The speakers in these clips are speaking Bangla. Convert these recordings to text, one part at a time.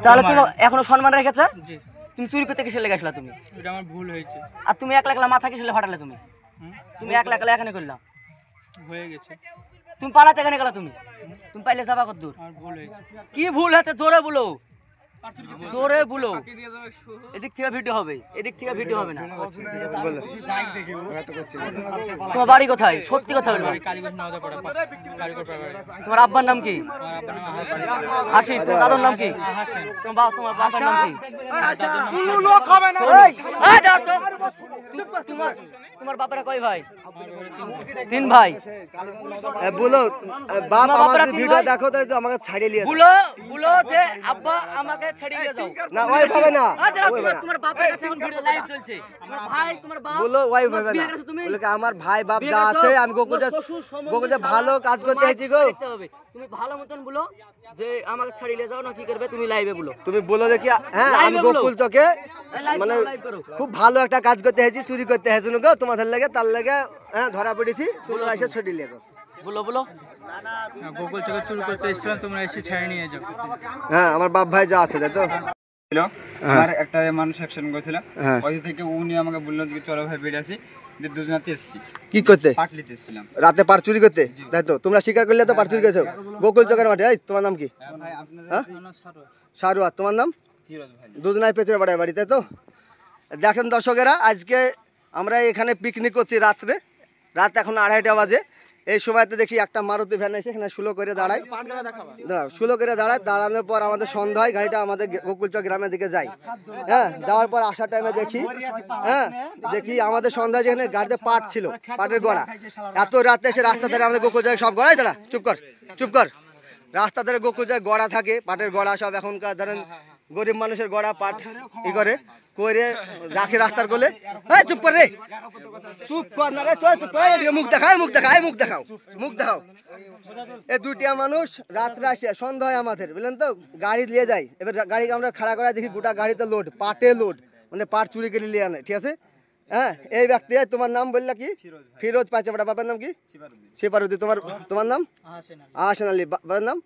তাহলে তুমি এখনো সম্মান রেখেছো? তুমি চুরি করতে কিসে লেগেছিলা তুমি? এটা আমার ভুল হয়েছে। আর তুমি একলা একলা মাথা কিসে ফাটালে তুমি? তুমি একলা একলা এখানে করলাম হয়ে গেছে। তুমি পালাতে এখানে গেলা তুমি? তুমি পাইলে যাবা কত দূর? আমার ভুল হয়েছে। কি ভুল হয়েছে জোরে বলো, জোরে বলো। এদিক থেকে ভিডিও হবে, এদিক থেকে ভিডিও হবে না। তোমার বাড়ি কোথায়? সত্যি কথা বলবো। তোমার আব্বার নাম কি? হাসি। তোমার দাদুর নাম কি? তোমার বাবার নাম কি? তোমার বাবারা কয় ভাই? 3 ভাই। বলো বাপ আমাদের ভিডিও দেখো তো আমাকে ছাড়িয়ে নিয়ে বলো বলো যে আব্বা আমাকে ছাড়িয়ে নিয়ে যাও। না ওই ভাবে না, তোমার বাবার কাছে এখন ভিডিও লাইভ চলছে। তোমার ভাই তোমার বাপ বলো ওই ভাবে না, বলো কি আমার ভাই বাপ যা আছে আমি গোকুলটা ভালো কাজ করতে আইছি গো। তুমি ভালো মতন বলো যে আমাকে ছাড়িয়ে নিয়ে যাও না কি করবে তুমি লাইভে বলো। তুমি বলো দেখি হ্যাঁ আমি গোকুল চকে মানে খুব ভালো একটা কাজ করতে আইছি, চুরি করতে আইছি গো তোমাদের লাগে তার লাগে হ্যাঁ ধরা পড়েছি, তোমরা এসে ছড়িয়ে নিয়ে যাও। বলো বলো গোকুল চকে চুরি করতে এসেছিলাম, তোমরা এসে ছেড়ে নিয়ে যাও। হ্যাঁ আমার বাপ ভাই যা আছে তাই তো। আমার একটা মানুষ অ্যাকশন করেছিল, ওই থেকে উনি আমাকে বললো যে চলো ভাই বেরিয়ে আসি, দুজনাতে এসেছি। কি করতে? পাটলিতে এসেছিলাম রাতে পাট চুরি করতে, তাই তো? তোমরা স্বীকার করলে তো পাট চুরি করেছো গোকুল চকের মাঠে। এই তোমার নাম কি? ভাই আপনারা হ্যাঁ সারোয়ার। তোমার নাম? ফিরোজ ভাই। দুজনাই পেছনে বাড়ায় বাড়ি, তাই তো? দেখেন দর্শকেরা, আজকে আমরা এখানে পিকনিক করছি রাত্রে, রাত এখন 2:30টা বাজে। এই সময়তে দেখি একটা মারুতি ভ্যান এসে এখানে শুলো করে দাঁড়ায়, শুলো করে দাঁড়ায়। দাঁড়ানোর পর আমাদের সন্ধ্যা হয়, গাড়িটা আমাদের গোকুলচক গ্রামের দিকে যায়। হ্যাঁ যাওয়ার পর আসার টাইমে দেখি দেখি আমাদের সন্ধ্যায় যেখানে গাড়িতে পাট ছিল, পাটের গড়া, এত রাতে এসে রাস্তা ধারে আমাদের গোকুলচক সব গড়াই দাঁড়া। চুপ কর চুপ কর। রাস্তা ধারে গোকুলচক গড়া থাকে, পাটের গড়া সব এখনকার ধরেন গরিব মানুষের গড়া পাট ই করে রাখে রাস্তার কোলে। চুপ কর রে, চুপ কর না রে, চুপ কর। মুখ দেখাও, মুখ দেখাও, মুখ দেখাও, মুখ দেখাও। এই দুটিয়া মানুষ রাত্রে আসে, সন্ধ্যা হয় আমাদের, বুঝলেন তো? গাড়ি নিয়ে যায়। এবার গাড়িকে আমরা খাড়া করে দেখি গোটা গাড়িতে লোড, পাটে লোড, মানে পাট চুরি করে নিয়ে আনে, ঠিক আছে? হ্যাঁ এই ব্যক্তি। তোমার নাম বললা কি? ফিরোজ পাইচাপাড়া। বাবার নাম কি? সিপারুদ্দিন। তোমার নাম? আহাসান আলী। বাবার নাম?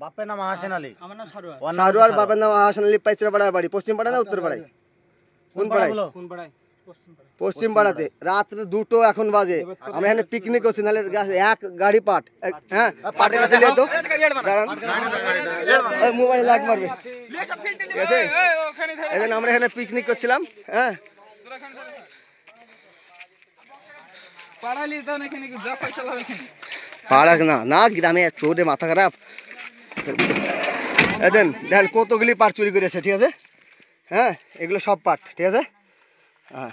বাপের নাম আহাসান আলী। আমার নাম সারোয়ার। সারোয়ার। বাবার নাম আহাসান আলী। পাইচাপাড়া বাড়ি। পশ্চিম পাড়া না উত্তর পাড়ায়? কোন পাড়ায়? কোন পাড়ায়? পশ্চিম পাড়াতে। রাত্রে 2টো এখন বাজে, আমরা এখানে পিকনিক করছি, নাহলে এক গাড়ি পাট। হ্যাঁ পাটের কাছে নিয়ে তো দাঁড়ান, মোবাইল লাইট মারবে, ঠিক আছে? এই জন্য আমরা এখানে পিকনিক করছিলাম। হ্যাঁ পাড়া না না গ্রামে চোরে মাথা খারাপ। দেখেন দেখেন কতগুলি পাট চুরি করেছে, ঠিক আছে? হ্যাঁ এগুলো সব পাট, ঠিক আছে? হ্যাঁ